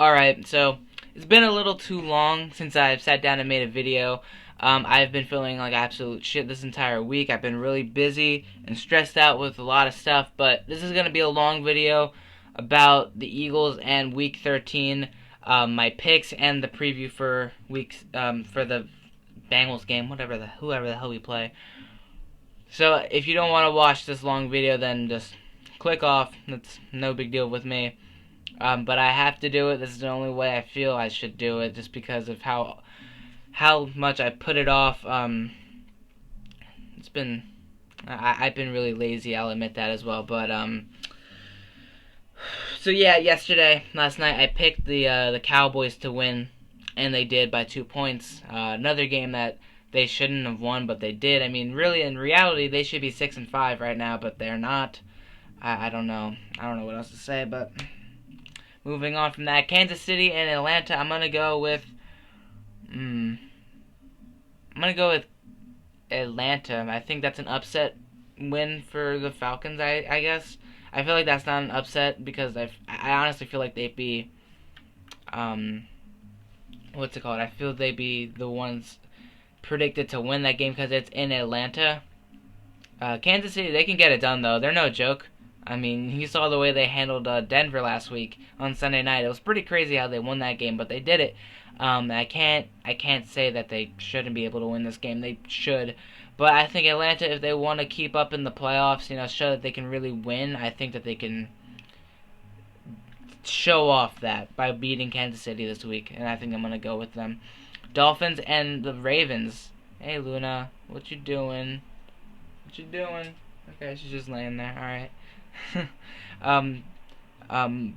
Alright, so it's been a little too long since I've sat down and made a video. I've been feeling like absolute shit this entire week. I've been really busy and stressed out with a lot of stuff, but this is going to be a long video about the Eagles and Week 13, my picks and the preview for for the Bengals game, whoever the hell we play. So if you don't want to watch this long video, then just click off. That's no big deal with me. But I have to do it. This is the only way I feel I should do it, just because of how much I put it off. It's been I've been really lazy. I'll admit that as well. But so yeah, last night, I picked the Cowboys to win, and they did by 2 points. Another game that they shouldn't have won, but they did. I mean, really, in reality, they should be 6-5 right now, but they're not. I don't know. I don't know what else to say, but. Moving on from that, Kansas City and Atlanta. I'm gonna go with Atlanta. I think that's an upset win for the Falcons. I guess I feel like that's not an upset because I honestly feel like they'd be what's it called? I feel they'd be the ones predicted to win that game because it's in Atlanta. Kansas City, they can get it done though. They're no joke. I mean, you saw the way they handled Denver last week on Sunday night. It was pretty crazy how they won that game, but they did it. I can't say that they shouldn't be able to win this game. They should, but I think Atlanta, if they want to keep up in the playoffs, show that they can really win. I think that they can show off that by beating Kansas City this week, and I think I'm gonna go with them. Dolphins and the Ravens. Hey Luna, what you doing? What you doing? Okay, she's just laying there. All right.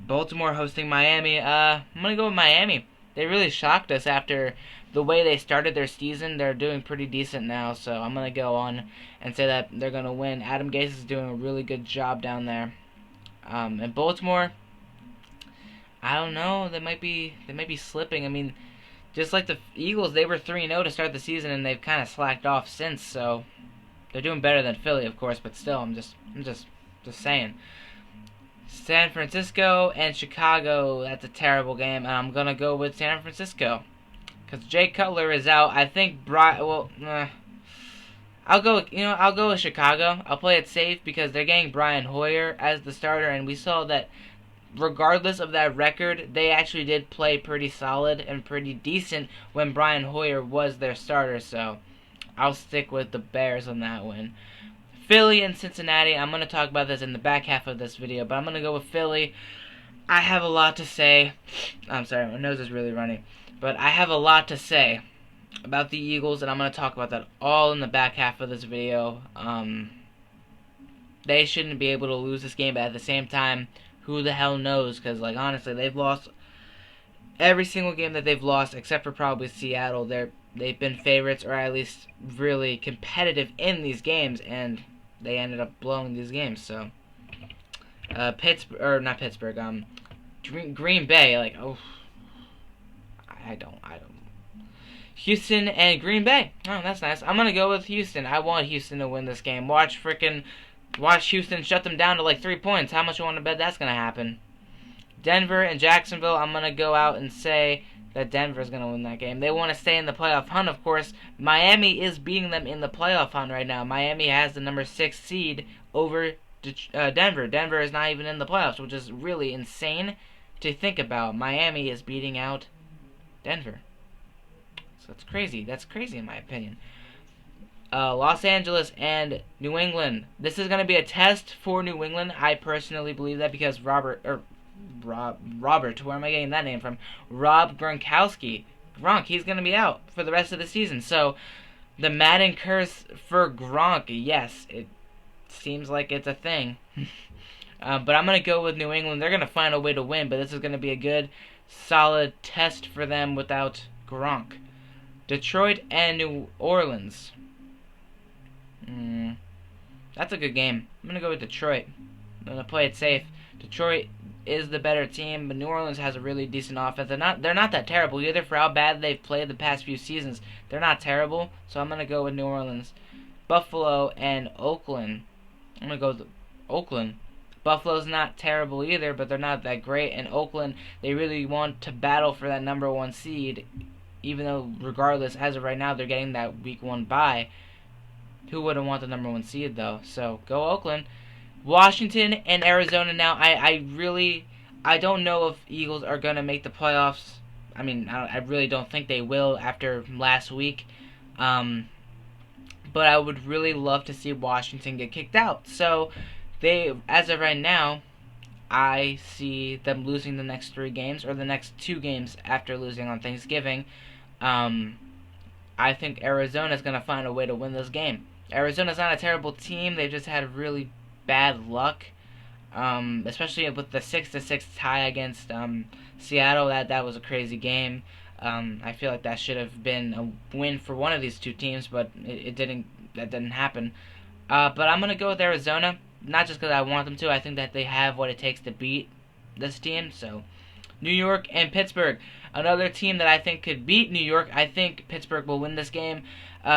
Baltimore hosting Miami. I'm gonna go with Miami. They really shocked us after the way they started their season. They're doing pretty decent now, so I'm gonna go on and say that they're gonna win. Adam Gase is doing a really good job down there. And Baltimore, I don't know. They might be slipping. I mean, just like the Eagles, they were 3-0 to start the season, and they've kind of slacked off since. So they're doing better than Philly, of course, but still, I'm just saying. San Francisco and Chicago, that's a terrible game, and I'm gonna go with San Francisco because Jay Cutler is out. I think I'll go with Chicago. I'll play it safe because they're getting Brian Hoyer as the starter, and we saw that regardless of that record, they actually did play pretty solid and pretty decent when Brian Hoyer was their starter. So I'll stick with the Bears on that one. Philly and Cincinnati, I'm going to talk about this in the back half of this video, but I'm going to go with Philly. I have a lot to say. I'm sorry, my nose is really runny. But I have a lot to say about the Eagles, and I'm going to talk about that all in the back half of this video. They shouldn't be able to lose this game, but at the same time, who the hell knows? Because, honestly, they've lost every single game that they've lost, except for probably Seattle. They've been favorites, or at least really competitive in these games, and they ended up blowing these games. So, Green Bay, I don't. Houston and Green Bay. Oh, that's nice. I'm gonna go with Houston. I want Houston to win this game. Watch Houston shut them down to 3 points. How much you want to bet that's gonna happen? Denver and Jacksonville. I'm gonna go out and say that Denver's going to win that game. They want to stay in the playoff hunt, of course. Miami is beating them in the playoff hunt right now. Miami has the number 6 seed over Denver. Denver is not even in the playoffs, which is really insane to think about. Miami is beating out Denver. So that's crazy. That's crazy in my opinion. Los Angeles and New England. This is going to be a test for New England. I personally believe that because Robert, where am I getting that name from? Rob Gronkowski. He's going to be out for the rest of the season. So, the Madden curse for Gronk, yes, it seems like it's a thing. But I'm going to go with New England. They're going to find a way to win, but this is going to be a good, solid test for them without Gronk. Detroit and New Orleans. That's a good game. I'm going to go with Detroit. I'm going to play it safe. Detroit is the better team, but New Orleans has a really decent offense. They're not that terrible either for how bad they've played the past few seasons. They're not terrible, so I'm gonna go with New Orleans. Buffalo and Oakland. I'm gonna go with Oakland. Buffalo's not terrible either, but they're not that great. And Oakland, they really want to battle for that number one seed, even though regardless, as of right now, they're getting that week one bye. Who wouldn't want the number one seed though? So go Oakland. Washington and Arizona now. I don't know if Eagles are gonna make the playoffs. I mean, I really don't think they will after last week. But I would really love to see Washington get kicked out. So as of right now, I see them losing the next 3 games, or the next 2 games after losing on Thanksgiving. I think Arizona's going to find a way to win this game. Arizona's not a terrible team. They've just had really bad luck, especially with the 6-6 tie against Seattle. That was a crazy game. I feel like that should have been a win for one of these 2 teams, but it didn't. That didn't happen. But I'm going to go with Arizona. Not just because I want them to. I think that they have what it takes to beat this team. So, New York and Pittsburgh. Another team that I think could beat New York. I think Pittsburgh will win this game.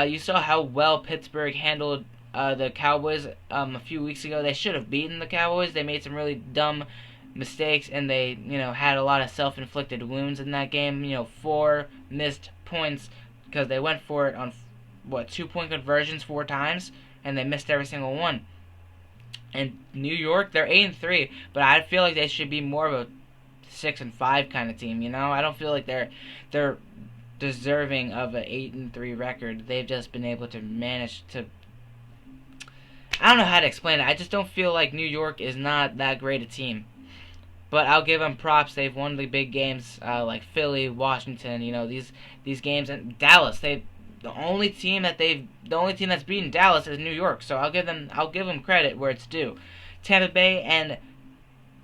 You saw how well Pittsburgh handled the Cowboys a few weeks ago. They should have beaten the Cowboys. They made some really dumb mistakes, and they had a lot of self-inflicted wounds in that game. 4 missed points because they went for it on 2-point conversions 4 times, and they missed every single one. And New York, they're 8-3, but I feel like they should be more of a 6-5 kind of team. I don't feel like they're deserving of an 8-3 record. They've just been able to manage to. I don't know how to explain it. I just don't feel like New York is not that great a team. But I'll give them props. They've won the big games like Philly, Washington. These games, and Dallas. The only team that's beaten Dallas is New York, so I'll give them credit where it's due. Tampa Bay and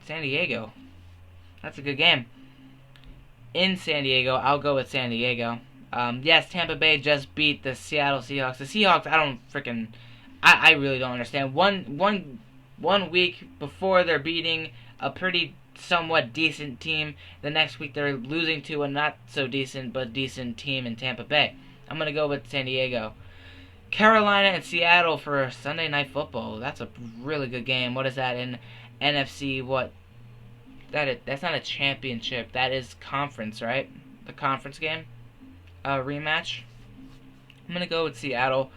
San Diego. That's a good game. In San Diego, I'll go with San Diego. Yes, Tampa Bay just beat the Seattle Seahawks. The Seahawks, I really don't understand. One week before they're beating a pretty somewhat decent team, the next week they're losing to a not so decent but decent team in Tampa Bay. I'm going to go with San Diego. Carolina and Seattle for Sunday Night Football. That's a really good game. What is that in NFC? That's not a championship. That is conference, right? The conference game rematch. I'm going to go with Seattle.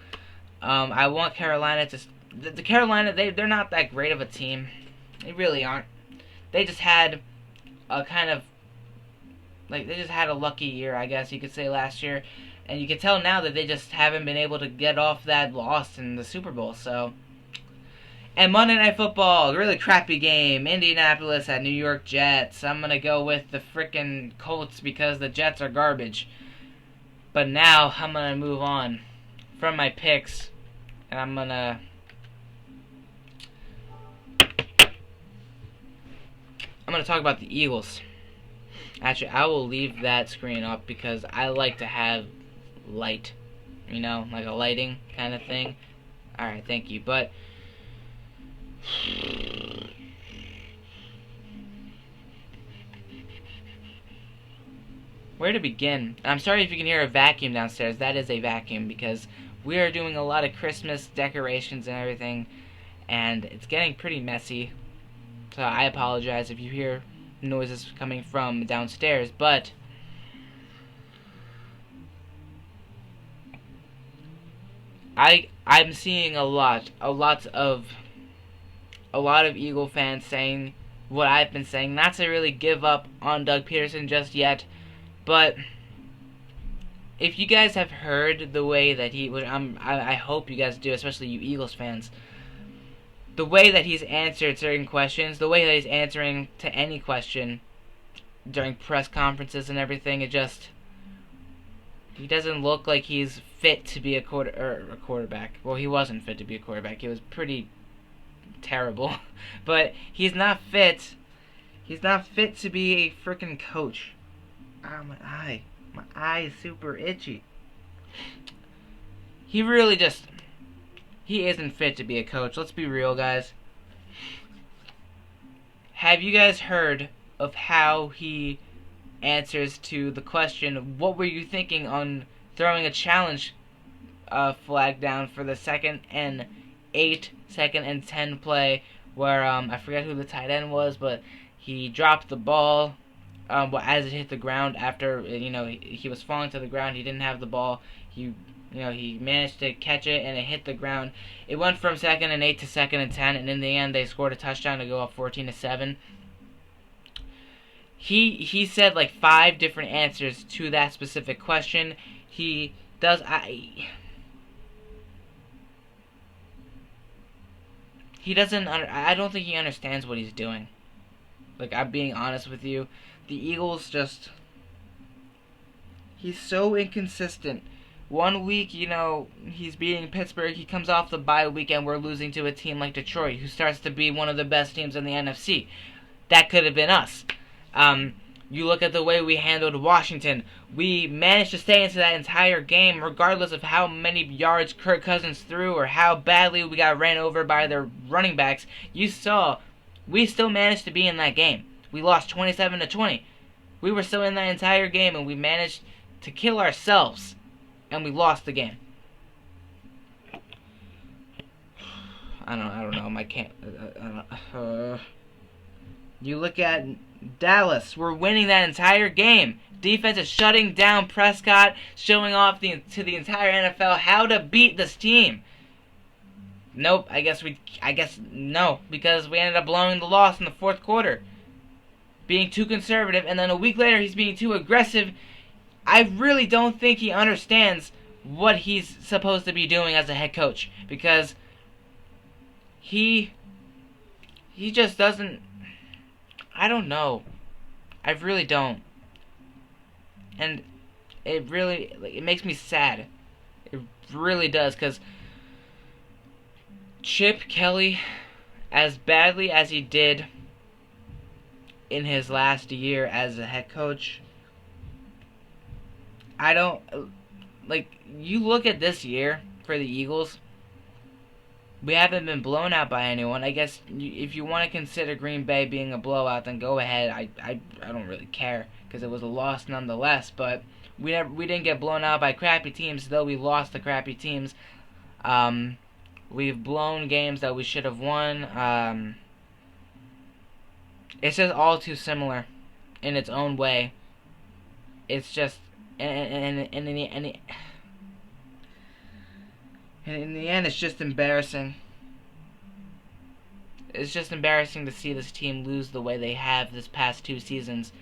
I want Carolina to. The Carolina, they're not that great of a team. They really aren't. They just had a kind of they just had a lucky year, I guess you could say, last year. And you can tell now that they just haven't been able to get off that loss in the Super Bowl. So, and Monday Night Football, a really crappy game. Indianapolis at New York Jets. I'm going to go with the frickin' Colts because the Jets are garbage. But now I'm going to move on from my picks. And I'm going to talk about the Eagles. Actually, I will leave that screen up because I like to have light, like a lighting kind of thing. Alright, thank you. But where to begin? I'm sorry if you can hear a vacuum downstairs. That is a vacuum because we are doing a lot of Christmas decorations and everything, and it's getting pretty messy. So I apologize if you hear noises coming from downstairs, but I'm seeing a lot of Eagle fans saying what I've been saying, not to really give up on Doug Peterson just yet, but if you guys have heard the way that I hope you guys do, especially you Eagles fans, the way that he's answered certain questions, the way that he's answering to any question during press conferences and everything, he doesn't look like he's fit to be a quarterback. Well, he wasn't fit to be a quarterback. He was pretty terrible. But he's not fit. He's not fit to be a freaking coach. Ah, my eye. My eye is super itchy. He isn't fit to be a coach. Let's be real, guys. Have you guys heard of how he answers to the question, what were you thinking on throwing a challenge flag down for the 2nd and 8, 2nd and 10 play where I forget who the tight end was, but he dropped the ball as it hit the ground. After he was falling to the ground, he didn't have the ball. He managed to catch it and it hit the ground. It went from 2nd and 8 to 2nd and 10, and in the end they scored a touchdown to go up 14-7. He said like 5 different answers to that specific question. He does he doesn't I don't think he understands what he's doing. Like, I'm being honest with you. The Eagles just, he's so inconsistent. One week, he's beating Pittsburgh. He comes off the bye week and we're losing to a team like Detroit, who starts to be one of the best teams in the NFC. That could have been us. You look at the way we handled Washington. We managed to stay into that entire game regardless of how many yards Kirk Cousins threw or how badly we got ran over by their running backs. You saw, we still managed to be in that game. We lost 27-20. We were still in that entire game and we managed to kill ourselves. And we lost the game. I don't know. You look at Dallas. We're winning that entire game. Defense is shutting down Prescott, showing off to the entire NFL how to beat this team. Nope. I guess no, because we ended up blowing the loss in the 4th quarter, being too conservative, and then a week later he's being too aggressive. I really don't think he understands what he's supposed to be doing as a head coach, because he just doesn't. I don't know. I really don't. And it makes me sad. It really does, because Chip Kelly, as badly as he did in his last year as a head coach, you look at this year for the Eagles, we haven't been blown out by anyone. I guess if you want to consider Green Bay being a blowout, then go ahead. I don't really care, because it was a loss nonetheless, but we didn't get blown out by crappy teams, though we lost the crappy teams. We've blown games that we should have won. It's just all too similar in its own way. It's just and in the end, it's just embarrassing. It's just embarrassing to see this team lose the way they have this past 2 seasons.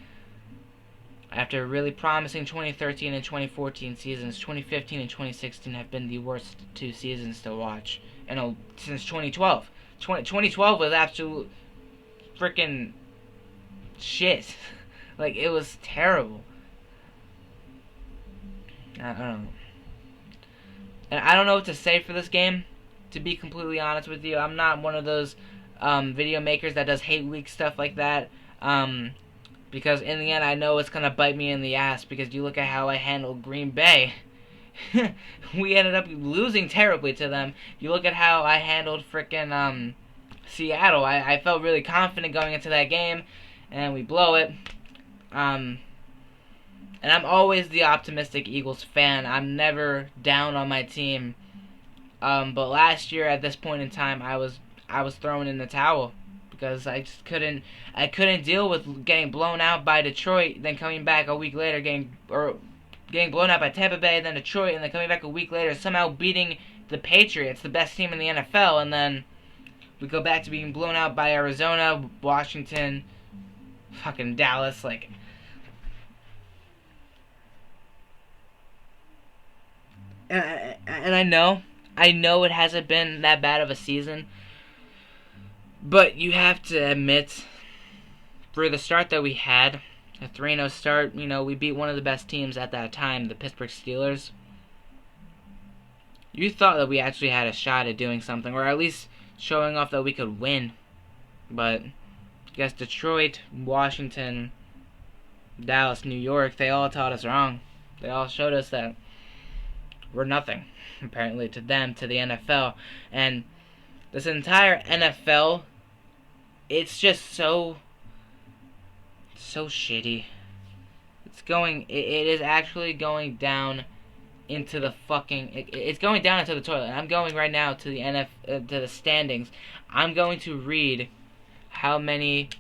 After really promising 2013 and 2014 seasons, 2015 and 2016 have been the worst 2 seasons to watch. Since 2012. 2012 was absolute freaking shit. Like, it was terrible. I don't know. And I don't know what to say for this game, to be completely honest with you. I'm not one of those video makers that does hate week stuff like that. Because in the end, I know it's going to bite me in the ass, because you look at how I handled Green Bay. We ended up losing terribly to them. You look at how I handled frickin' Seattle. I felt really confident going into that game, and we blow it. And I'm always the optimistic Eagles fan. I'm never down on my team. But last year at this point in time, I was throwing in the towel, because I just couldn't deal with getting blown out by Detroit, then coming back a week later getting blown out by Tampa Bay, then Detroit, and then coming back a week later somehow beating the Patriots, the best team in the NFL, and then we go back to being blown out by Arizona, Washington, fucking Dallas, like. And I know it hasn't been that bad of a season, but you have to admit, for the start that we had, a 3-0 start, we beat one of the best teams at that time, the Pittsburgh Steelers. You thought that we actually had a shot at doing something, or at least showing off that we could win. But I guess Detroit, Washington, Dallas, New York, they all taught us wrong. They all showed us that we're nothing, apparently, to them, to the NFL. And this entire NFL, it's just so shitty. It is actually going down into the fucking. It's going down into the toilet. I'm going right now to the to the standings. I'm going to read how many,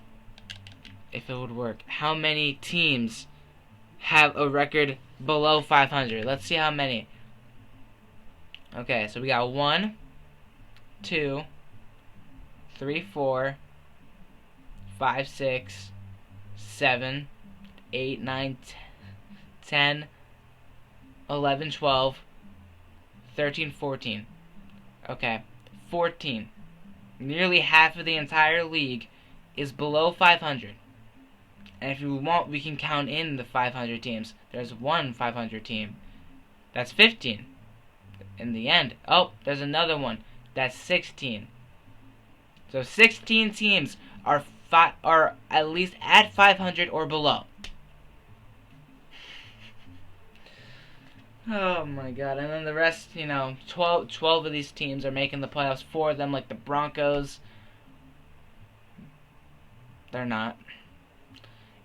if it would work, how many teams have a record below 500. Let's see how many. Okay, so we got 1, 2, 3, 4, 5, 6, 7, 8, 9, 10, 11, 12, 13, 14. Okay, 14. Nearly half of the entire league is below 500. And if you want, we can count in the 500 teams. There's one 500 team. That's 15. In the end. Oh, there's another one. That's 16. So 16 teams are at least at 500 or below. Oh my god. And then the rest, 12 of these teams are making the playoffs. 4 of them, like the Broncos, they're not.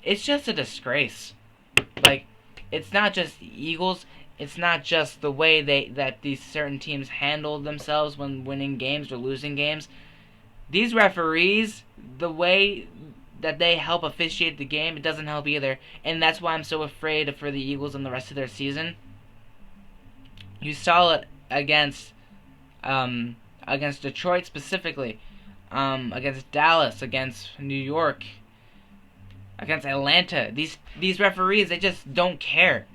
It's just a disgrace. Like, it's not just the Eagles. It's not just the way that these certain teams handle themselves when winning games or losing games. These referees, the way that they help officiate the game, it doesn't help either. And that's why I'm so afraid for the Eagles and the rest of their season. You saw it against Detroit specifically, against Dallas, against New York, against Atlanta. These referees, they just don't care.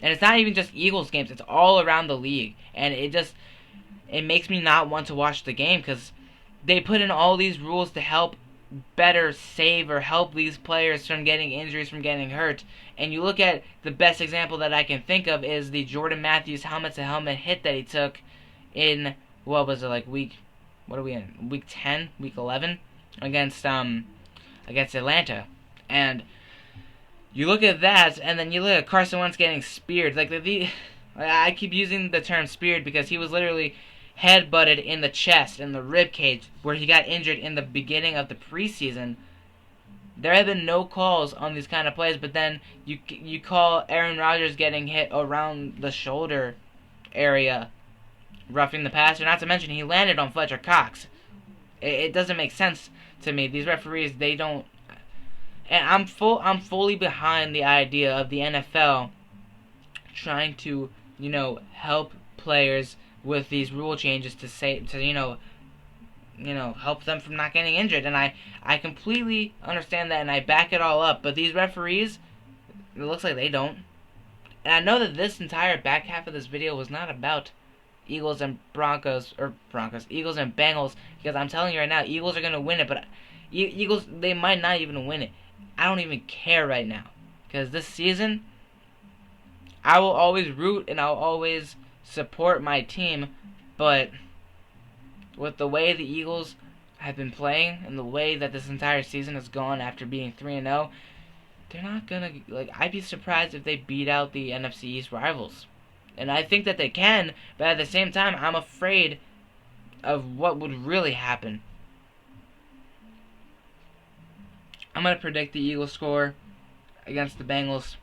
And it's not even just Eagles games, it's all around the league. And it makes me not want to watch the game, because they put in all these rules to help better save or help these players from getting injuries, from getting hurt. And you look at the best example that I can think of is the Jordan Matthews helmet-to-helmet hit that he took in, what was it, like week 10, week 11, against Atlanta. And you look at that, and then you look at Carson Wentz getting speared. Like, I keep using the term speared because he was literally head-butted in the chest, in the rib cage, where he got injured in the beginning of the preseason. There have been no calls on these kind of plays, but then you call Aaron Rodgers getting hit around the shoulder area, roughing the passer. Not to mention he landed on Fletcher Cox. It doesn't make sense to me. These referees, they don't. And I'm fully behind the idea of the NFL trying to, help players with these rule changes to help them from not getting injured. And I completely understand that, and I back it all up. But these referees, it looks like they don't. And I know that this entire back half of this video was not about Eagles and Bengals, because I'm telling you right now, Eagles are going to win it, but Eagles, they might not even win it. I don't even care right now, because this season, I will always root and I'll always support my team, but with the way the Eagles have been playing and the way that this entire season has gone after being 3-0, they're not gonna, I'd be surprised if they beat out the NFC East rivals. And I think that they can, but at the same time, I'm afraid of what would really happen. I'm going to predict the Eagles score against the Bengals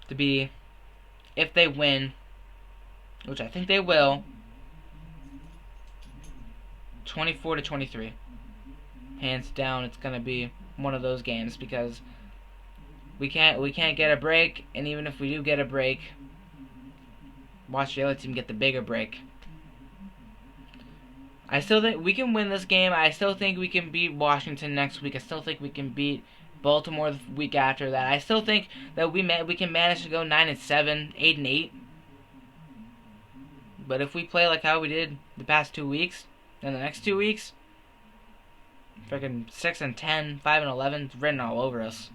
to be, if they win, which I think they will, 24-23. Hands down, it's going to be one of those games, because we can't get a break, and even if we do get a break, watch the other team get the bigger break. I still think we can win this game. I still think we can beat Washington next week. I still think we can beat Baltimore the week after that. I still think that we can manage to go 9-7, 8-8. But if we play like how we did the past 2 weeks, then the next 2 weeks, freaking 6-10, 5-11, it's written all over us.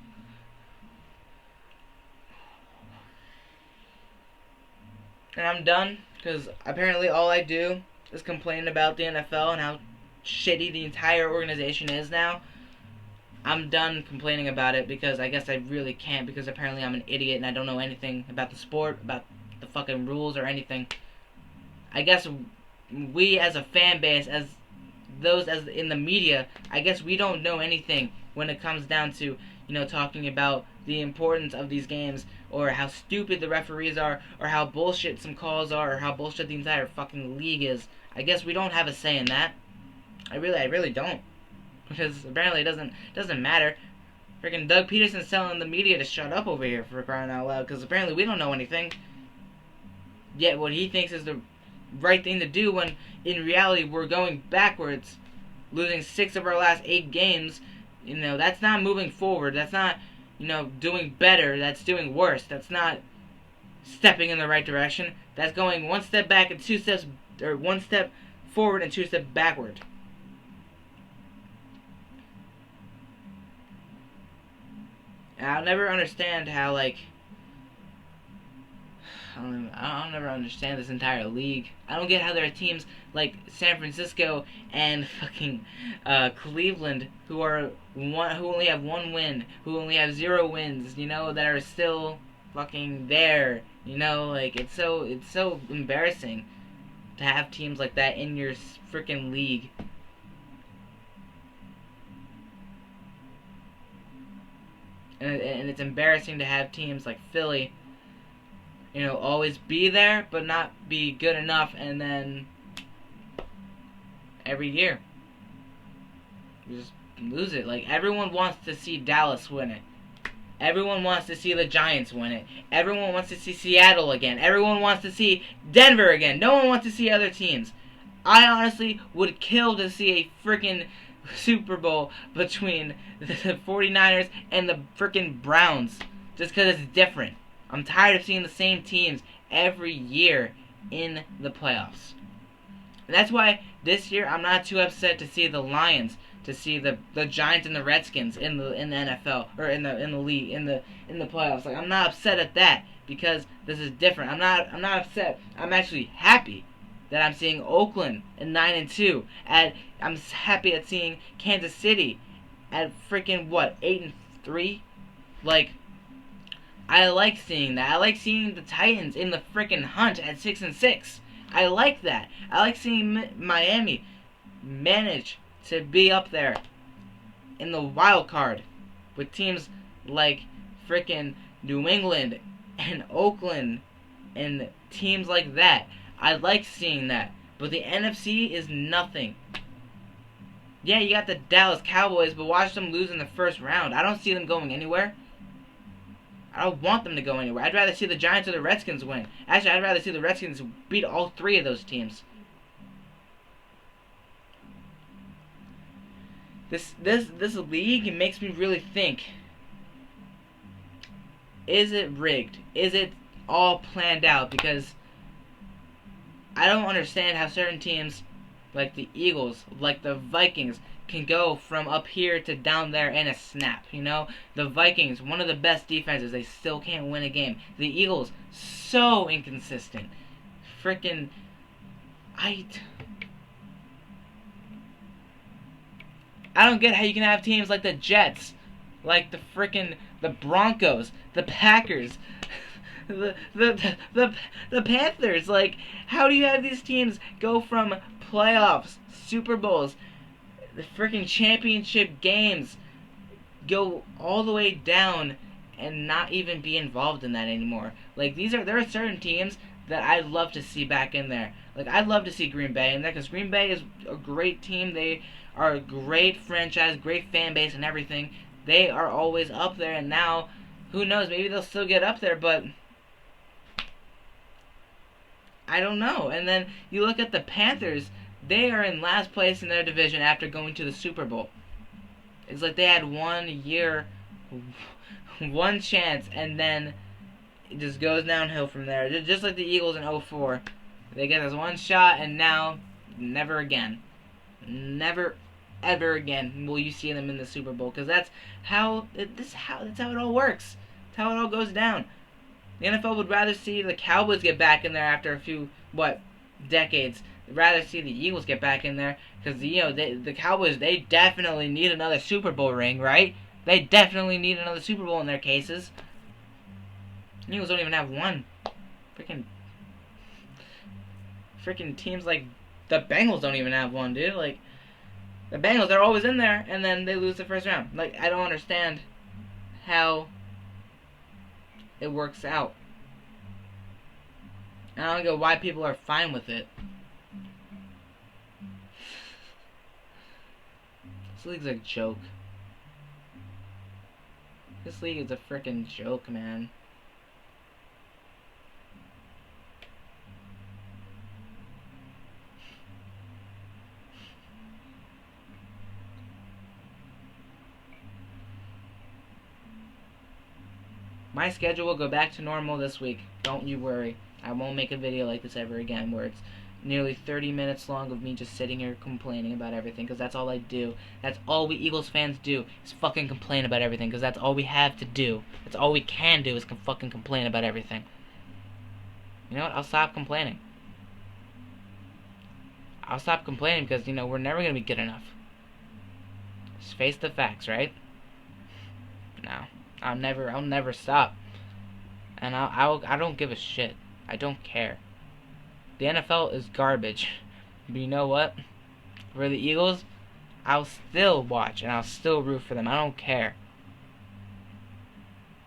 And I'm done, because apparently all I do is complain about the NFL and how shitty the entire organization is now. I'm done complaining about it, because I guess I really can't, because apparently I'm an idiot and I don't know anything about the sport, about the fucking rules or anything. I guess we as a fan base, as those in the media, I guess we don't know anything when it comes down to, talking about the importance of these games, or how stupid the referees are, or how bullshit some calls are, or how bullshit the entire fucking league is. I guess we don't have a say in that. I really don't, because apparently it doesn't matter. Freaking Doug Peterson's telling the media to shut up over here, for crying out loud, because apparently we don't know anything. Yet what he thinks is the right thing to do, when in reality we're going backwards, losing 6 of our last 8 games. That's not moving forward. That's not, doing better. That's doing worse. That's not stepping in the right direction. That's going one step back and 2 steps, or 1 step forward and 2 steps backward. And I'll never understand how, I'll never understand this entire league. I don't get how there are teams like San Francisco and fucking Cleveland who only have 1 win, who only have 0 wins, that are still fucking there. It's so embarrassing to have teams like that in your freaking league. And it's embarrassing to have teams like Philly, always be there, but not be good enough, and then every year you just lose it. Like, everyone wants to see Dallas win it. Everyone wants to see the Giants win it. Everyone wants to see Seattle again. Everyone wants to see Denver again. No one wants to see other teams. I honestly would kill to see a freaking Super Bowl between the 49ers and the freaking Browns, just because it's different. I'm tired of seeing the same teams every year in the playoffs. And that's why this year I'm not too upset to see the Lions, to see the Giants and the Redskins in the NFL, or in the league, in the playoffs. Like, I'm not upset at that, because this is different. I'm not upset. I'm actually happy that I'm seeing Oakland at 9-2. I'm happy at seeing Kansas City at freaking 8-3. Like, I like seeing that. I like seeing the Titans in the freaking hunt at 6-6. I like that. I like seeing Miami manage to be up there in the wild card with teams like freaking New England and Oakland and teams like that. I like seeing that. But the NFC is nothing. Yeah, you got the Dallas Cowboys, but watch them lose in the first round. I don't see them going anywhere. I don't want them to go anywhere. I'd rather see the Giants or the Redskins win. Actually, I'd rather see the Redskins beat all 3 of those teams. This league makes me really think. Is it rigged? Is it all planned out? Because I don't understand how certain teams, like the Eagles, like the Vikings, can go from up here to down there in a snap. The Vikings, one of the best defenses, they still can't win a game. The Eagles, so inconsistent. Freaking, I don't get how you can have teams like the Jets, like the Broncos, the Packers, the Panthers. Like, how do you have these teams go from playoffs, Super Bowls, the freaking championship games, go all the way down and not even be involved in that anymore? Like, there are certain teams that I'd love to see back in there. Like, I'd love to see Green Bay in there, because Green Bay is a great team. They are a great franchise, great fan base and everything. They are always up there, and now, who knows, maybe they'll still get up there, but I don't know. And then you look at the Panthers, they are in last place in their division after going to the Super Bowl. It's like they had 1 year, 1 chance, and then it just goes downhill from there. Just like the Eagles in 2004. They get this 1 shot, and now, never again. Never, ever again will you see them in the Super Bowl. Because that's how it all works. That's how it all goes down. The NFL would rather see the Cowboys get back in there after a few, decades. They'd rather see the Eagles get back in there. Because, the Cowboys, they definitely need another Super Bowl ring, right? They definitely need another Super Bowl in their cases. The Eagles don't even have one. Freaking teams like the Bengals don't even have one, dude. Like, the Bengals, they're always in there, and then they lose the first round. Like, I don't understand how it works out. And I don't get why people are fine with it. This league's a joke. This league is a freaking joke, man. My schedule will go back to normal this week. Don't you worry. I won't make a video like this ever again where it's nearly 30 minutes long of me just sitting here complaining about everything, because that's all I do. That's all we Eagles fans do, is fucking complain about everything, because that's all we have to do. That's all we can do, is fucking complain about everything. You know what? I'll stop complaining. I'll stop complaining because, you know, we're never going to be good enough. Just face the facts, right? No. I'll never stop. And I don't give a shit. I don't care. The NFL is garbage. But you know what? For the Eagles, I'll still watch and I'll still root for them. I don't care.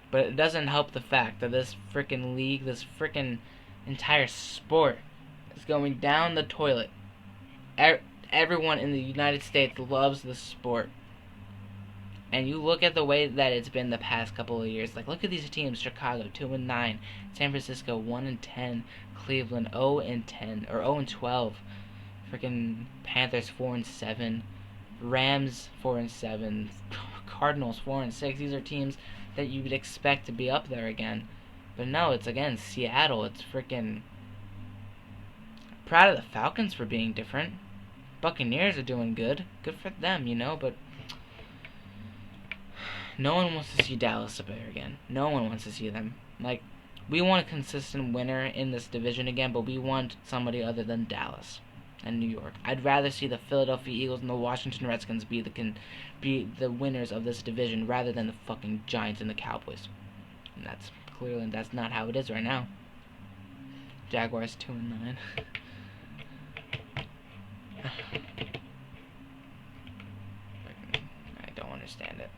But it doesn't help the fact that this freaking league, this freaking entire sport is going down the toilet. Everyone in the United States loves the sport. And you look at the way that it's been the past couple of years. Like, look at these teams: Chicago 2-9, San Francisco 1-10, Cleveland 0-10 or 0-12, freaking Panthers 4-7, Rams 4-7, Cardinals 4-6. These are teams that you would expect to be up there again, but no, it's again Seattle. It's freaking proud of the Falcons for being different. Buccaneers are doing good. Good for them, you know, but no one wants to see Dallas up there again. No one wants to see them. Like, we want a consistent winner in this division again, but we want somebody other than Dallas and New York. I'd rather see the Philadelphia Eagles and the Washington Redskins be the winners of this division rather than the fucking Giants and the Cowboys. And that's not how it is right now. Jaguars 2-9. I don't understand it.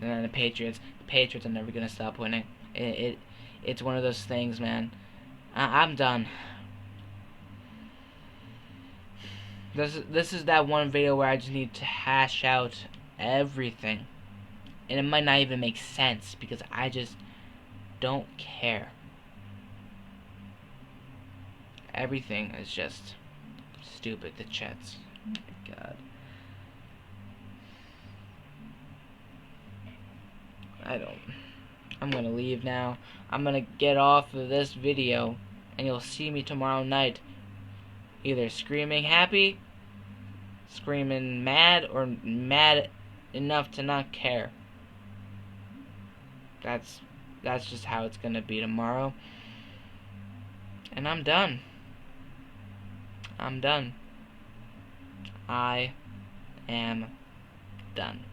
And then the Patriots are never gonna stop winning. It's one of those things, man. I'm done. This is that one video where I just need to hash out everything, and it might not even make sense because I just don't care. Everything is just stupid. The Jets. Oh my God. I'm gonna leave now. I'm gonna get off of this video, and you'll see me tomorrow night either screaming happy, screaming mad, or mad enough to not care. That's just how it's gonna be tomorrow. And I'm done. I am done.